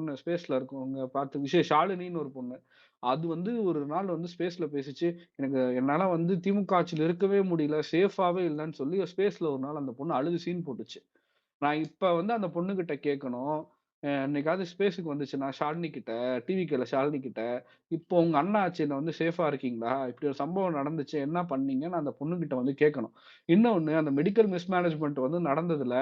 பொண்ணு ஸ்பேஸ்ல இருக்கவங்க பார்த்து ஷாலினின்னு ஒரு பொண்ணு. அது வந்து ஒரு நாள் வந்து ஸ்பேஸ்ல பேசிச்சு. என்னால வந்து திமுக ஆட்சியில இருக்கவே முடியல. சேஃபாவே இல்லன்னு சொல்லி ஸ்பேஸ்ல ஒரு நாள் அந்த பொண்ணு அழுது சீன் போட்டுச்சு. நான் இப்ப வந்து அந்த பொண்ணுகிட்ட கேட்கணும். என்னைக்காவது ஸ்பேஸ்க்கு வந்துச்சுன்னா ஷாலினி கிட்ட, டிவிகேல ஷாலினி கிட்ட, "இப்போ உங்க அண்ணா ஆட்சியில வந்து சேஃபா இருக்கீங்களா? இப்படி ஒரு சம்பவம் நடந்துச்சு. என்ன பண்ணீங்கன்னு?" அந்த பொண்ணுகிட்ட வந்து கேட்கணும். இன்னொன்னு அந்த மெடிக்கல் மிஸ்மேனேஜ்மென்ட் வந்து நடந்ததுல,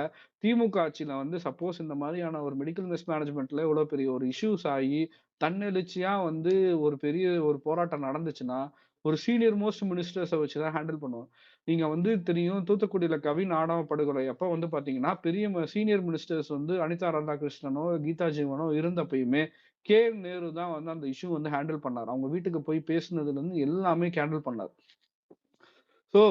திமுக ஆட்சியில வந்து சப்போஸ் இந்த மாரியான ஒரு மெடிக்கல் மிஸ்மேனேஜ்மென்ட்ல இவ்வளோ பெரிய ஒரு இஷ்யூஸ் ஆயி, தன்னெழுச்சியா வந்து ஒரு பெரிய ஒரு போராட்டம் நடந்துச்சுன்னா, ஒரு சீனியர் மோஸ்ட் மினிஸ்டர்ஸ வச்சு தான் ஹேண்டில் பண்ணுவாங்க. நீங்க வந்து தெரியும் தூத்துக்குடியில கவின் ஆணவ படுகொலை அப்ப வந்து பாத்தீங்கன்னா, பெரிய சீனியர் மினிஸ்டர்ஸ் வந்து அனிதா ராதாகிருஷ்ணனோ, கீதா ஜீவனோ இருந்தப்பயுமே, நேரு தான் வந்து அந்த இஷ்யூ வந்து ஹேண்டில் பண்ணாரு. அவங்க வீட்டுக்கு போய் பேசுனதுலருந்து எல்லாமே ஹேண்டில் பண்ணாரு. ஸோ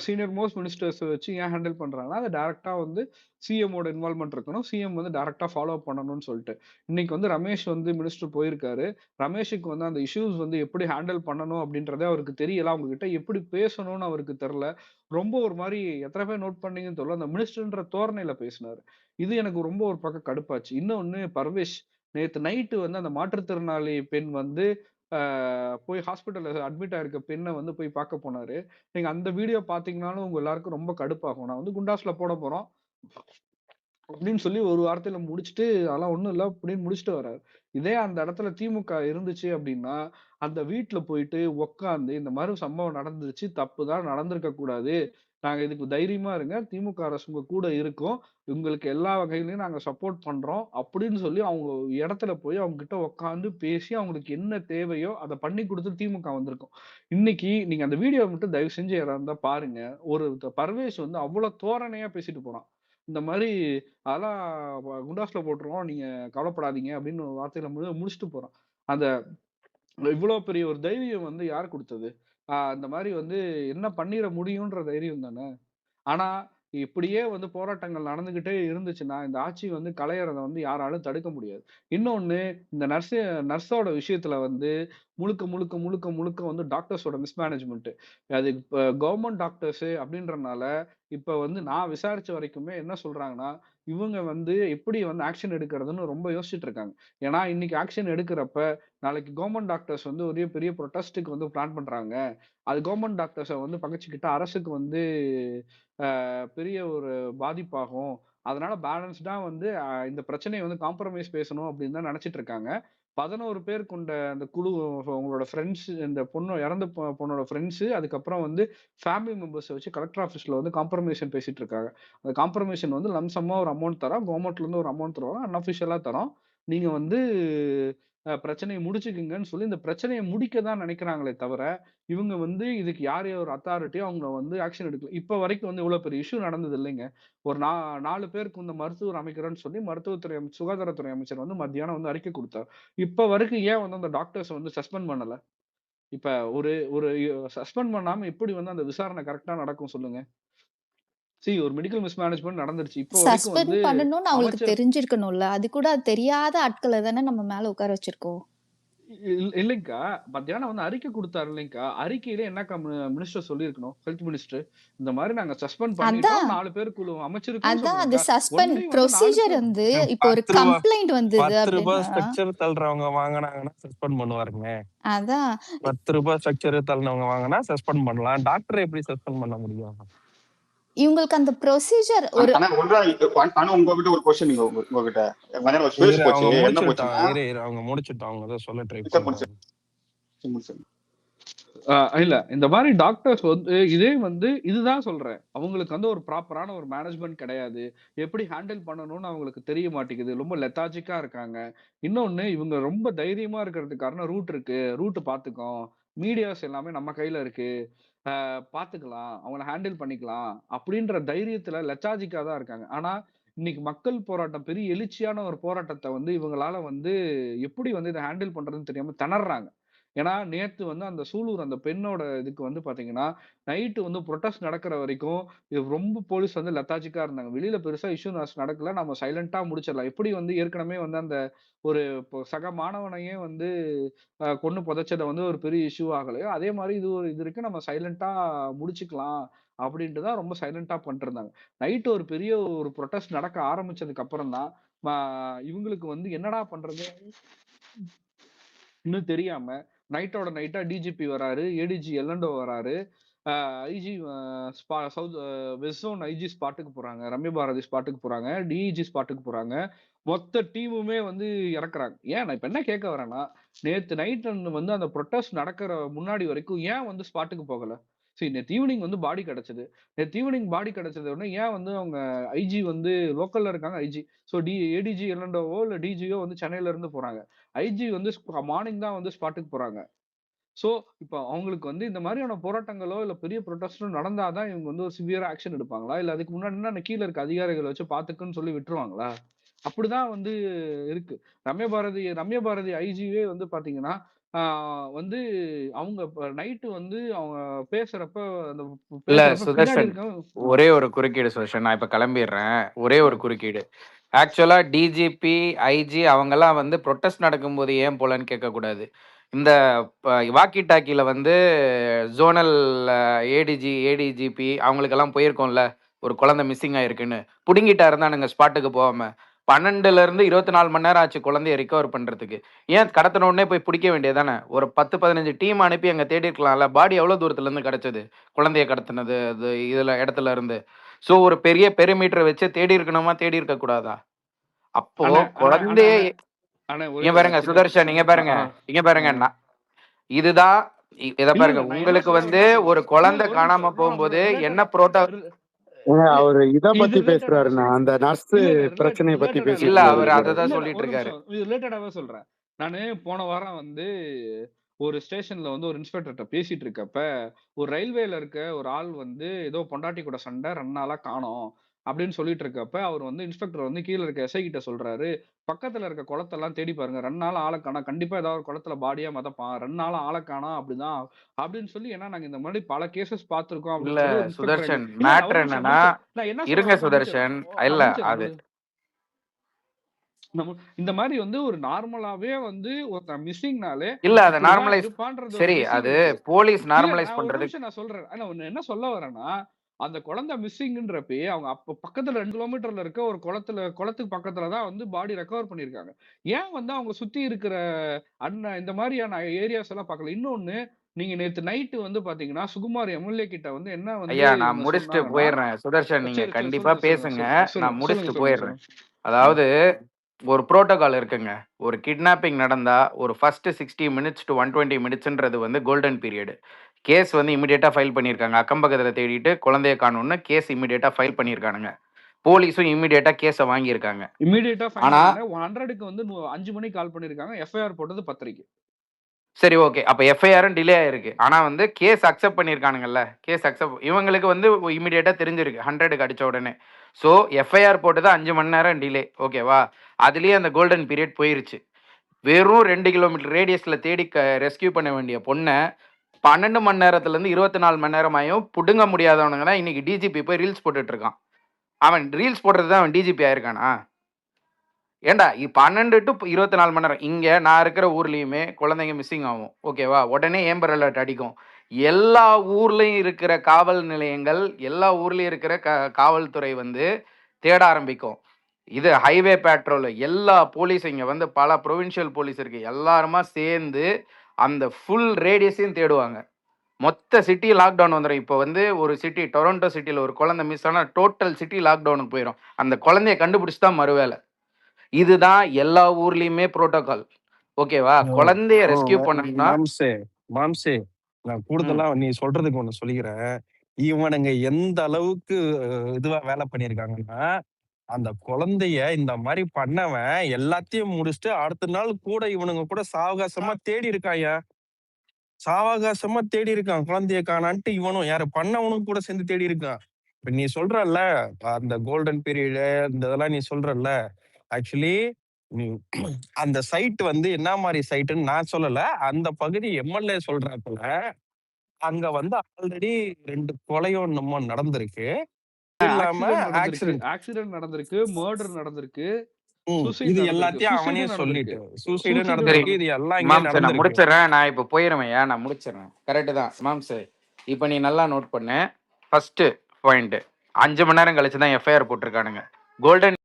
சீனியர் மோஸ்ட் மினிஸ்டர்ஸ வச்சு ஏன் ஹேண்டில் பண்றாங்கன்னா, அது டைரக்ட்டா வந்து சிஎம்மோட இன்வால்வ்மென்ட் இருக்கணும். சிஎம் வந்து டைரக்ட்டா ஃபாலோ அப் பண்ணணும்னு சொல்ட்டு. இன்னைக்கு வந்து ரமேஷ் வந்து மினிஸ்டர் போயிருக்காரு. ரமேஷுக்கு வந்து அந்த இஷ்யூஸ் வந்து எப்படி ஹேண்டில் பண்ணணும் அப்படின்றதே அவருக்கு தெரியல. அவங்க கிட்ட எப்படி பேசணும்னு அவருக்கு தெர்ல. ரொம்ப ஒரு மாரி எத்தன பேர் நோட் பண்ணீங்கன்னு தெர்ல. அந்த மினிஸ்டர்ன்ற தோரணையில பேசினாரு. இது எனக்கு ரொம்ப ஒரு பக்கம் கடுப்பாச்சு. இன்னொன்னு பர்வேஷ் நேத்து நைட்டு வந்து அந்த மாற்றுத்திறனாளி பெண் வந்து அ போய் ஹாஸ்பிட்டல்ல அட்மிட் ஆயிருக்க பெண்ண வந்து போய் பார்க்க போனாரு. நீங்க அந்த வீடியோ பார்த்தீங்கனாலும் உங்க எல்லாருக்கும் ரொம்ப கடுப்பாகும். நான் வந்து குண்டாஸ்ல போடப் போறோம். அப்படின்னு சொல்லி ஒரு வார்த்தையில முடிச்சுட்டு, அதெல்லாம் ஒண்ணும் இல்ல அப்படின்னு முடிச்சுட்டு வர்றாரு. இதே அந்த இடத்துல திமுக இருந்துச்சு அப்படின்னா, அந்த வீட்ல போயிட்டு உட்கார்ந்து இந்த மாரி சம்பவம் நடந்துருச்சு. தப்பு தான் நடந்திருக்க கூடாது. நாங்க இதுக்கு தைரியமா இருங்க. திமுக அரசு உங்க கூட இருக்கும். உங்களுக்கு எல்லா வகையிலயும் நாங்க சப்போர்ட் பண்றோம். அப்படின்னு சொல்லி அவங்க இடத்துல போய் அவங்க கிட்ட உட்கார்ந்து பேசி அவங்களுக்கு என்ன தேவையோ அத பண்ணி குடுத்து திமுக வந்திருக்கும். இன்னைக்கு நீங்க அந்த வீடியோ மட்டும் தயவு செஞ்சு யாரா இருந்தா பாருங்க. பர்வேஸ் வந்து அவ்வளோ தோரணையா பேசிட்டு போறான். இந்த மாரி அதெல்லாம் குண்டாஸ்ல போட்டுருவோம். நீங்க கவலைப்படாதீங்க அப்படின்னு ஒரு வார்த்தையில முடிச்சுட்டு போறான். அந்த இவ்வளோ பெரிய ஒரு தைரியம் வந்து யார் குடுத்தது? இந்த மாரி வந்து என்ன பண்ணிற முடியுன்ற தைரியம் தானே! ஆனா, இப்படியே வந்து போராட்டங்கள் நடந்துகிட்டே இருந்துச்சுன்னா, இந்த ஆட்சி வந்து கலையறத வந்து யாராலும் தடுக்க முடியாது. இன்னொன்னு இந்த நர்ஸோட விஷயத்துல வந்து முழுக்க, முழுக்க, முழுக்க, முழுக்க வந்து டாக்டர்ஸோட மிஸ்மேனேஜ்மென்ட். அது இப்ப கவர்ன்மெண்ட் டாக்டர்ஸ் அப்படின்றனால, இப்ப வந்து நான் விசாரிச்ச வரைக்குமே என்ன சொல்றாங்கன்னா, இவங்க வந்து எப்படி வந்து ஆக்ஷன் எடுக்கிறதுன்னு ரொம்ப யோசிச்சுட்டு இருக்காங்க. ஏன்னா, இன்னைக்கு ஆக்ஷன் எடுக்கிறப்ப, நாளைக்கு கவர்ன்மெண்ட் டாக்டர்ஸ் வந்து ஒரே பெரிய புரொடெஸ்ட்க்கு வந்து பிளான் பண்றாங்க. அது கவர்ன்மெண்ட் டாக்டர்ஸ வந்து பகச்சுக்கிட்டு அரசுக்கு வந்து பெரிய ஒரு பாதிப்பாகும். அதனால பேலன்ஸ்டா வந்து இந்த பிரச்சனைய வந்து காம்ப்ரமைஸ் பேசணும் அப்படின்னு தான் நெனச்சுட்டு இருக்காங்க. 11 பேர் கொண்ட அந்த குழு உங்களோட ஃபிரெண்ட்ஸ் இந்த பொண்ணு இறந்த பொண்ணோட ஃபிரெண்ட்ஸ் அதுக்கப்புறம் வந்து ஃபேமிலி மெம்பர்ஸ வச்சு கலெக்டர் ஆஃபீஸ்ல வந்து காம்ப்ரமைசேஷன் பேசிட்டு இருக்காங்க. அந்த காம்ப்ரமைசேஷன் வந்து லம்ப் சம்மா ஒரு அமௌண்ட் தரோம். கவர்ன்மெண்ட்ல இருந்து ஒரு அமௌண்ட் தருவாங்க. அன்அஃபிஷியலா தரோம். நீங்க வந்து பிரச்சனைய முடிச்சுக்குங்கன்னு சொல்லி இந்த பிரச்சனைய முடிக்க தான் நெனைக்கிறாங்களே தவிர, இவங்க வந்து இதுக்கு யார் யார் ஒரு அத்தாரிட்டியோ அவங்கள வந்து ஆக்ஷன் எடுக்கல. இப்ப வரைக்கும் வந்து இவ்வளவு பெரிய இஷ்யூ நடந்தது இல்லைங்க. ஒரு 4 பேருக்கு இந்த மருத்துவர் அமைக்கிறேன்னு சொல்லி சுகாதாரத்துறை அமைச்சர் வந்து மத்தியானம் வந்து அறிக்கை குடுத்தார். இப்ப வரைக்கும் ஏன் வந்து அந்த டாக்டர்ஸ வந்து சஸ்பெண்ட் பண்ணல? இப்ப ஒரு ஒரு சஸ்பெண்ட் பண்ணாம எப்படி வந்து அந்த விசாரணை கரெக்ட்டா நடக்கும் சொல்லுங்க? ஒரு மெடிக்கல் மிஸ்மேனேஜ்மென்ட் நடந்துருச்சு. இப்ப வரைக்கும் சஸ்பெண்ட் வந்து பண்ணணும்னு அவங்களுக்கு அமைச்சர் தெரிஞ்சிருக்கணும்ல. அது கூட அது தெரியாத ஆட்கள தானே நம்ம மேல உட்கார வச்சிருக்கோம். இல்லைங்க்கா. மத்தியானம் வந்து அறிக்கை குடுத்தாரு இல்லைங்க்கா. அறிக்கையில என்னக்கா மினிஸ்டர் சொல்லியிருக்கணும்? Health minister. இந்த மாரி நாங்க சஸ்பெண்ட் பண்ணிட்டோம். அதான் 4 பேர் குழு அமைச்சிருக்கோம்னு அதான் அது சொல்லணும்க்கா. சஸ்பெண்ட் ஒன்லி வந்து 4 ப்ரொசீஜர் பேர் வந்து ரூ. இப்போ ஒரு 10 கம்ப்ளைண்ட் வந்தது ரூ. 10 அப்படின்னா, ஸ்ட்ரக்சர் தள்ளுறவங்க வாங்குனாங்கன்னா சஸ்பெண்ட் பண்ணுவாருங்க. அதான் ரூ. 10 ஸ்ட்ரக்சர் தள்ளுனவங்க வாங்குனா சஸ்பெண்ட் பண்ணலாம். டாக்டர எப்படி சஸ்பெண்ட் பண்ண முடியும்? இவங்களுக்கு அந்த ப்ரொசீஜர் ஒரு ஆனா உங்ககிட்ட ஒரு கொஸ்டின் உங்ககிட்ட மதியானம் ஒரு ஸ்பேஸ் இரு போச்சு. அவங்க என்ன முடிச்சுட்டான். போச்சுன்னா இரு அவங்க முடிச்சுட்டான். அவங்க ஏதோ சொல்ல ட்ரை முடிச்சு பண்றாங்க. முடிச்சு இல்ல. இந்த மாரி டாக்டர்ஸ் வந்து இதே வந்து இதுதான் சொல்றேன். அவங்களுக்கு வந்து ஒரு ப்ராப்பரான ஒரு மேனேஜ்மென்ட் கிடையாது. எப்படி ஹேண்டில் பண்ணணும்னு அவங்களுக்கு தெரிய மாட்டேங்குது. ரொம்ப லெதார்ஜிக்கா இருக்காங்க. இன்னொன்னு இவங்க ரொம்ப தைரியமா இருக்கிறதுக்கு காரணம் ரூட் இருக்கு. ரூட் பார்த்துக்கும். மீடியாஸ் எல்லாமே நம்ம கையில இருக்கு. பார்த்துக்கலாம். அவங்கள ஹேண்டில் பண்ணிக்கலாம். அப்படின்ற தைரியத்துல லெதார்ஜிக்கா தான் இருக்காங்க. ஆனா, இன்னைக்கு மக்கள் போராட்டம் பெரிய எழுச்சியான ஒரு போராட்டத்த வந்து இவங்களால வந்து எப்படி வந்து இத ஹேண்டில் பண்றதுன்னு தெரியாம திணர்றாங்க. ஏன்னா, நேத்து வந்து அந்த சூலூர் அந்த பெண்ணோட இதுக்கு வந்து பார்த்தீங்கன்னா, நைட்டு வந்து புரொட்டஸ்ட் நடக்கிற வரைக்கும், இது ரொம்ப போலீஸ் வந்து லெதார்ஜிக்கா இருந்தாங்க. வெளியில பெருசா இஷ்யூ நடக்கல. நம்ம சைலன்ட்டா முடிச்சிடலாம். எப்படி வந்து ஏற்கனவே வந்து அந்த ஒரு சக மாணவனையே வந்து கொன்னு புதைச்சத வந்து ஒரு பெரிய இஷ்யூ ஆகலையோ, அதே மாரி இது இருக்கு. நம்ம சைலன்ட்டா முடிச்சுக்கலாம். அப்படின்ட்டு தான் ரொம்ப சைலன்ட்டா பண்ணிட்டுருந்தாங்க. நைட்டு ஒரு பெரிய ஒரு புரொட்டஸ்ட் நடக்க ஆரம்பிச்சதுக்கு அப்புறம் தான், இவங்களுக்கு வந்து என்னடா பண்றது இன்னும் தெரியாம நைட்டோட நைட்டா டிஜிபி வராரு, ஏடிஜி எல்லண்டோ வராரு, IG south west zone IG ஸ்பாட்டுக்கு போறாங்க, ரம்யா பாரதி ஸ்பாட்டுக்கு போறாங்க, டிஇஜி ஸ்பாட்டுக்கு போறாங்க. மொத்த டீமுமே வந்து இறக்குறாங்க. ஏன் நான் இப்ப என்ன கேட்க வரேன்னா, நேத்து நைட் வந்து அந்த ப்ரொட்டஸ்ட் நடக்கிற முன்னாடி வரைக்கும் ஏன் வந்து ஸ்பாட்டுக்கு போகல? சரி, நேத்து ஈவினிங் வந்து பாடி கிடைச்சது. நேத்து ஈவினிங் பாடி கிடைச்சத உடனே ஏன் வந்து அவங்க ஐஜி வந்து லோக்கல்ல இருக்காங்க ஐஜி. ஸோ ஏடிஜி எல்லண்டோவோ இல்ல டிஜியோ வந்து சென்னையில இருந்து போறாங்க. ஐஜி வந்து மார்னிங் தான் வந்து ஸ்பாட்டுக்கு போறாங்க. சோ, இப்ப அவங்களுக்கு வந்து இந்த மாதிரியான போராட்டங்களோ, இல்ல பெரிய புரொட்டஸ்டோ நடந்தா தான் இவங்க வந்து ஒரு சிவியரா ஆக்ஷன் எடுப்பாங்களா? இல்ல அதுக்கு முன்னாடின்னா கீழ இருக்க அதிகாரிகள வச்சு பார்த்துக்கன்னு சொல்லி விட்டுருவாங்களா? அப்படிதான் வந்து இருக்கு. ரம்யா பாரதி ஐஜியே வந்து பார்த்தீங்கன்னா, ஆ வந்து அவங்க நைட்டு வந்து அவங்க பேசுறப்ப அந்த இல்ல பேசுறப்ப பின்னாடி சுதர்ஷன், இருக்கவன் ஒரே ஒரு குறுக்கீடு சுதர்ஷன். நான் இப்ப கிளம்பிடுறேன். ஒரே ஒரு குறுக்கீடு. ஆக்சுவலா டிஜிபி, ஐஜி அவங்கெல்லாம் வந்து ப்ரொட்டஸ்ட் நடக்கும்போது ஏன் போலன்னு கேட்கக்கூடாது. இந்த வாக்கி டாக்கில வந்து ஜோனல் ஏடிஜிபி அவங்களுக்கெல்லாம் போயிருக்கோம்ல, ஒரு குழந்தை மிஸ்ஸிங் ஆயிருக்குன்னு. புடுங்கிட்டா இருந்தானுங்க ஸ்பாட்டுக்கு போகாம. 12ல இருந்து 24 மணி நேரம் ஆச்சு குழந்தைய ரிகவர் பண்றதுக்கு. ஏன் கடத்தின உடனே போய் பிடிக்க வேண்டியதானே? ஒரு 10, 15 டீம் அனுப்பி அங்க தேடி இருக்கலாம்ல. பாடி எவ்வளவு தூரத்துல இருந்து கிடைச்சது? குழந்தைய கடத்தினது அது இடத்துல இருந்து. ஸோ ஒரு பெரிய பெரிமீட்டர் வச்சு தேடி இருக்கணுமா? தேடி இருக்க கூடாதா? அப்போ அண்ணே அண்ணே அண்ணே குழந்தைய அண்ணே அண்ணே ஒரே இங்க ஒரு பாருங்க சின்ன சுதர்ஷன், சின்ன இங்க பாருங்க, ஆ இங்க பாருங்க. ஆ இதுதான் இத இல்ல பாருங்க. இல்ல நான் என்ன உங்களுக்கு சொல்ல வந்து வரேன்னா ஒரு இல்ல குழந்தை இல்ல ஒரு காணாம நிமிஷம் போகும்போது என்ன ரிலேட்டடா புரோட்டோ ஏங்க இல்ல அவரு இத இது பத்தி ரிலேட்டடாவே பேசுறாருண்ணா, சொல்றேன். அந்த நர்ஸ் இல்ல இல்ல பிரச்சனையை பத்தி ரிலேட்டடாவே பேசிட்டு இல்ல இருந்தாரு அவர் இங்க. அதை தான் இல்ல சொல்லிட்டு ஒரு இருக்காரு. நிமிஷம் இது ரிலேட்டடாவே சொல்றேன். நானு போன வாரம் வந்து ஒரு ஸ்டேஷன்ல வந்து ஒரு இன்ஸ்பெக்டர்ட்ட பேசிட்டு இருக்கப்ப ஒரு ரயில்வேல இருக்க ஒரு ஆள் வந்து ஏதோ பொண்டாட்டி கூட சண்டை 2 நாளா காணோம் அப்படின்னு சொல்லிட்டு இருக்கப்ப அவர் வந்து இன்ஸ்பெக்டர் வந்து கீழ இருக்க எஸ்ஐ கிட்ட சொல்றாரு, பக்கத்துல இருக்க குளத்தெல்லாம் தேடி பாருங்க, 2 நாள் ஆளை காணோம், கண்டிப்பா ஏதாவது ஒரு குளத்துல பாடியா மதப்பான், 2 நாளா ஆளை காணோம் அப்படிதான் அப்படின்னு சொல்லி. ஏன்னா நாங்க இந்த மாதிரி பல கேசஸ் பார்த்திருக்கோம் இல்ல அப்படின்னு சொல்லி ஒரு இன்ஸ்பெக்டர் சுதர்ஷன், இல்ல இல்ல ஒரு மேட்ரு நிமிஷம் என்னன்னா, முடிச்சிடறேன். நான் என்ன சொல்ல இருங்க வரேன்னா முடிச்சிடறேன். சுதர்ஷன், இல்ல முடிச்சிடறேன் அது இந்த மாதிரி வந்து ஒரு நார்மலாவே வந்து ஒருத்தன் மிஸ்ஸிங்னாலே இல்ல அதை இப்படிதான் நார்மலைஸ். இருப்பான்றது ஒரு சரி, கெஸ்ஸிங் அது இருக்கு. போலீஸ் இல்ல நார்மலைஸ் நான் ஒரு பண்றது. நிமிஷம் நான் சொல்றேன். ஆனா ஒண்ணு என்ன சொல்ல வரேன்னா, அந்த குழந்தை மிஸ்ஸிங்ன்றப்பயே அவங்க அப்ப பக்கத்துல 2 கிலோமீட்டர்ல இருக்க ஒரு குளத்துக்கு பக்கத்துல தான் வந்து பாடி ரெக்கவர் பண்ணியிருக்காங்க. ஏன் வந்து அவங்க சுத்தி இருக்கிற இந்த மாதிரியான ஏரியாஸ் எல்லாம் பார்க்கல? இன்னொன்னு, நீங்க நேத்து நைட்டு வந்து பாத்தீங்கன்னா சுகுமார் எம்எல்ஏ கிட்ட வந்து என்ன வந்து ஐயா, நான் இவங்க முடிச்சுட்டு சொன்னாங்கன்னா, போயிடுறேன் சுதர்ஷன், நீங்க சரி சரி கண்டிப்பா சொல்லுங்க சொல்லுங்க பேசுங்க. நான் சொல்லுங்க முடிச்சுட்டு சொல்லுங்க போயிடுறேன். சொல்லுங்க. அதாவது ஒரு புரோட்டோகால் இருக்குங்க. ஒரு கிட்னாப்பிங் நடந்தா ஒரு ஃபர்ஸ்ட் 60 மினிட்ஸ் டு 120 மினிட்ஸ்ன்றது வந்து கோல்டன் பீரியட். கேஸ் வந்து இமிடியேட்டா ஃபைல் பண்ணியிருக்காங்க. அக்கம் பக்கத்துல தேடிட்டு குழந்தைய காணோம்னு கேஸ் இமிடியேட்டா ஃபைல் பண்ணியிருக்கானுங்க. போலீஸும் இமிடியேட்டா கேஸை வாங்கியிருக்காங்க. இம்மீடியட்டா ஃபைன் ஆனா பண்ணாங்க. 100க்கு வந்து 5 மணிக்கு கால் பண்ணியிருக்காங்க. எஃப்ஐஆர் போட்டது 10:30க்கு. சரி, ஓகே. அப்ப எஃப்ஐஆரும் டிலே ஆயிருக்கு. ஆனா வந்து கேஸ் அக்செப்ட் பண்ணியிருக்கானுங்கல்ல. கேஸ் அக்செப்ட் இவங்களுக்கு வந்து இமிடியேட்டா தெரிஞ்சிருக்கு 100க்கு அடிச்ச உடனே. ஸோ எஃப்ஐஆர் போட்டது 5 மணி நேரம் டிலே. ஓகேவா? அதுலயே அந்த கோல்டன் பீரியட் போயிருச்சு. வெறும் 2 கிலோமீட்டர் ரேடியஸ்ல தேடி ரெஸ்கியூ பண்ண வேண்டிய பொண்ண 12 மணி நேரத்துல இருந்து 24 மணி நேரம் ஆயும் புடுங்க முடியாதவனுங்க தான் இன்னைக்கு டிஜிபி போய் ரீல்ஸ் போட்டுட்டு இருக்கான். அவன் ரீல்ஸ் போடுறது தான் அவன் டிஜிபி ஆயிருக்கானா? ஏன்டா 12 டு 24 மணி நேரம். இங்க நான் இருக்கிற ஊர்லயுமே குழந்தைங்க மிஸ்ஸிங் ஆகும். ஓகேவா? உடனே ஏம்பர் அலர்ட் அடிக்கும். எல்லா ஊர்லயும் இருக்கிற காவல் நிலையங்கள், எல்லா ஊர்லயும் இருக்கிற காவல்துறை வந்து தேட ஆரம்பிக்கும். இது ஹைவே பேட்ரோல் எல்லா போலீஸ், இங்க வந்து பல ப்ரொவின்ஷியல் போலீஸ் இருக்கு, எல்லாருமா சேர்ந்து அந்த ஃபுல் ரேடியஸையும் தேடுவாங்க. மொத்த சிட்டி லாக்டவுன் வந்துடும். இப்போ வந்து ஒரு சிட்டி டொரண்டோ சிட்டியில் ஒரு குழந்தை மிஸ் ஆனால் டோட்டல் சிட்டி லாக்டவுனுக்கு போயிடும். அந்த குழந்தைய கண்டுபிடிச்சி தான் மறுவேலை. இதுதான் எல்லா ஊர்லயுமே புரோட்டோகால். ஓகேவா? குழந்தைய ரெஸ்கியூ பண்ணணும்னா மாம்சே நான் கூடுதலா நீ சொல்றதுக்கு ஒண்ணு சொல்லிக்கிறேன். இவனுங்க எந்த அளவுக்கு இதுவா வேலை பண்ணிருக்காங்கன்னா, அந்த குழந்தைய இந்த மாதிரி பண்ணவன் எல்லாத்தையும் முடிச்சுட்டு அடுத்த நாள் கூட இவனுங்க கூட சாவகாசமா தேடி இருக்காயா. சாவகாசமா தேடி இருக்கான் குழந்தைய காணான்ட்டு. இவனும் யாரு பண்ணவனும் கூட சேர்ந்து தேடி இருக்கான். இப்ப நீ சொல்றல்ல அந்த கோல்டன் பீரியடு இந்த இதெல்லாம் நீ சொல்றல்ல, ஆக்சுவலி நீ அந்த சைட் வந்து என்ன மாதிரி சைட்டுன்னு நான் சொல்லல. அந்த பகுதி எம்எல்ஏ சொல்றாப்புல அங்க வந்து ஆல்ரெடி 2 கொலையோ என்னமோ நடந்திருக்கு. இல்லாம ஆக்சிடென்ட் நடந்திருக்கு, மர்டர் நடந்திருக்கு, இது எல்லாத்தையும் அவனே சொல்லிட்டு சூசைடு நடந்திருக்கு. இது எல்லாம் இங்கே நான் நடந்திருக்கு. முடிச்சிடறேன். நான் இப்ப போயிருவேன்யா, நான் முடிச்சிடறேன். கரெக்ட் தான் மாம்ஸ். இப்ப நீ நல்லா நோட் பண்ணு. ஃபர்ஸ்ட் பாயிண்ட் 5 மணி நேரம் கழிச்சு தான் எஃப்ஐஆர் போட்டிருக்கானுங்க. கோல்டன்